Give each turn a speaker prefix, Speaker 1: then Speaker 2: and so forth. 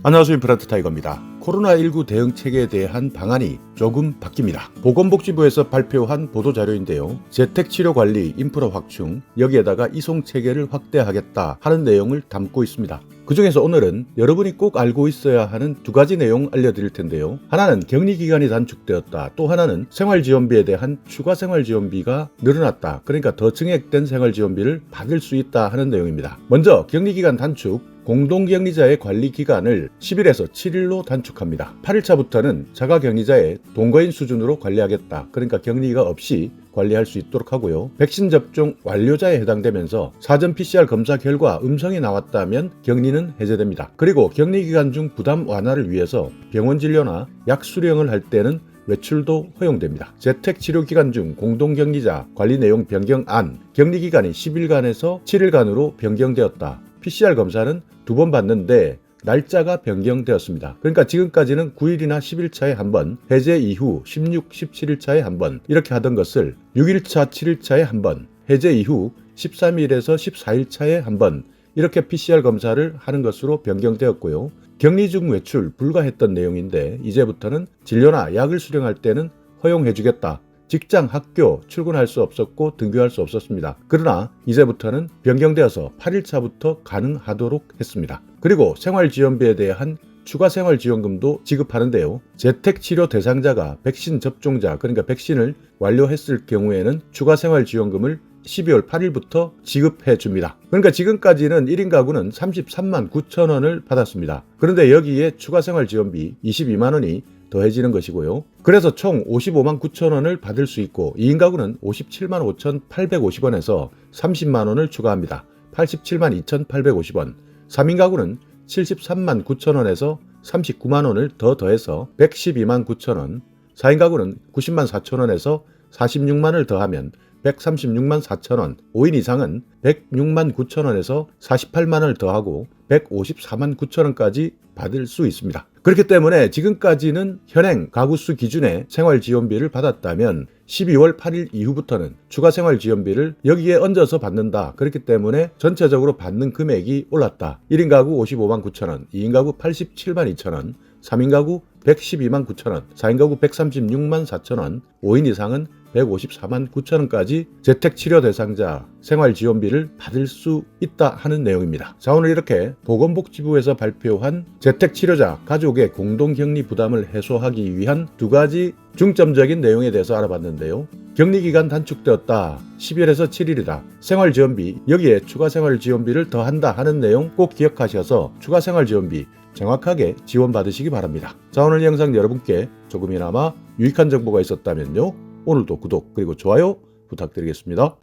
Speaker 1: 안녕하세요. 임플란트 타이거입니다. 코로나19 대응 체계에 대한 방안이 조금 바뀝니다. 보건복지부에서 발표한 보도자료인데요. 재택치료관리 인프라 확충, 여기에다가 이송체계를 확대하겠다 하는 내용을 담고 있습니다. 그 중에서 오늘은 여러분이 꼭 알고 있어야 하는 두 가지 내용 알려드릴 텐데요. 하나는 격리기간이 단축되었다. 또 하나는 생활지원비에 대한 추가 생활지원비가 늘어났다. 그러니까 더 증액된 생활지원비를 받을 수 있다 하는 내용입니다. 먼저 격리기간 단축. 공동격리자의 관리기간을 10일에서 7일로 단축합니다. 8일차부터는 자가격리자의 동거인 수준으로 관리하겠다. 그러니까 격리가 없이 관리할 수 있도록 하고요. 백신 접종 완료자에 해당되면서 사전 PCR 검사 결과 음성이 나왔다면 격리는 해제됩니다. 그리고 격리기간 중 부담 완화를 위해서 병원 진료나 약 수령을 할 때는 외출도 허용됩니다. 재택치료기간 중 공동격리자 관리 내용 변경안, 격리기간이 10일간에서 7일간으로 변경되었다. PCR 검사는 2번 받는데 날짜가 변경되었습니다. 그러니까 지금까지는 9일이나 10일차에 한 번, 해제 이후 16, 17일차에 한 번 이렇게 하던 것을 6일차, 7일차에 한 번, 해제 이후 13일에서 14일차에 한 번 이렇게 PCR 검사를 하는 것으로 변경되었고요. 격리 중 외출 불가했던 내용인데 이제부터는 진료나 약을 수령할 때는 허용해주겠다. 직장, 학교 출근할 수 없었고 등교할 수 없었습니다. 그러나 이제부터는 변경되어서 8일차부터 가능하도록 했습니다. 그리고 생활지원비에 대한 추가 생활지원금도 지급하는데요. 재택치료 대상자가 백신 접종자, 그러니까 백신을 완료했을 경우에는 추가 생활지원금을 12월 8일부터 지급해 줍니다. 그러니까 지금까지는 1인 가구는 33만 9천 원을 받았습니다. 그런데 여기에 추가 생활지원비 22만 원이 더해지는 것이고요. 그래서 총 55만 9천 원을 받을 수 있고 2인 가구는 57만 5,850원에서 30만 원을 추가합니다. 87만 2,850원. 3인 가구는 73만 9천 원에서 39만 원을 더 더해서 112만 9천 원. 4인 가구는 90만 4천 원에서 46만 원을 더하면 136만 4천 원, 5인 이상은 106만 9천 원에서 48만 원을 더하고 154만 9천 원까지 받을 수 있습니다. 그렇기 때문에 지금까지는 현행 가구수 기준의 생활지원비를 받았다면 12월 8일 이후부터는 추가 생활지원비를 여기에 얹어서 받는다. 그렇기 때문에 전체적으로 받는 금액이 올랐다. 1인 가구 55만 9천 원, 2인 가구 87만 2천 원, 3인 가구 112만 9천 원, 4인 가구 136만 4천 원, 5인 이상은 154만 9천 원까지 재택치료 대상자 생활지원비를 받을 수 있다 하는 내용입니다. 자, 오늘 이렇게 보건복지부에서 발표한 재택치료자 가족의 공동격리 부담을 해소하기 위한 두 가지 중점적인 내용에 대해서 알아봤는데요. 격리기간 단축되었다. 10일에서 7일이다. 생활지원비, 여기에 추가 생활지원비를 더한다 하는 내용 꼭 기억하셔서 추가 생활지원비 정확하게 지원받으시기 바랍니다. 자, 오늘 영상 여러분께 조금이나마 유익한 정보가 있었다면요. 오늘도 구독 그리고 좋아요 부탁드리겠습니다.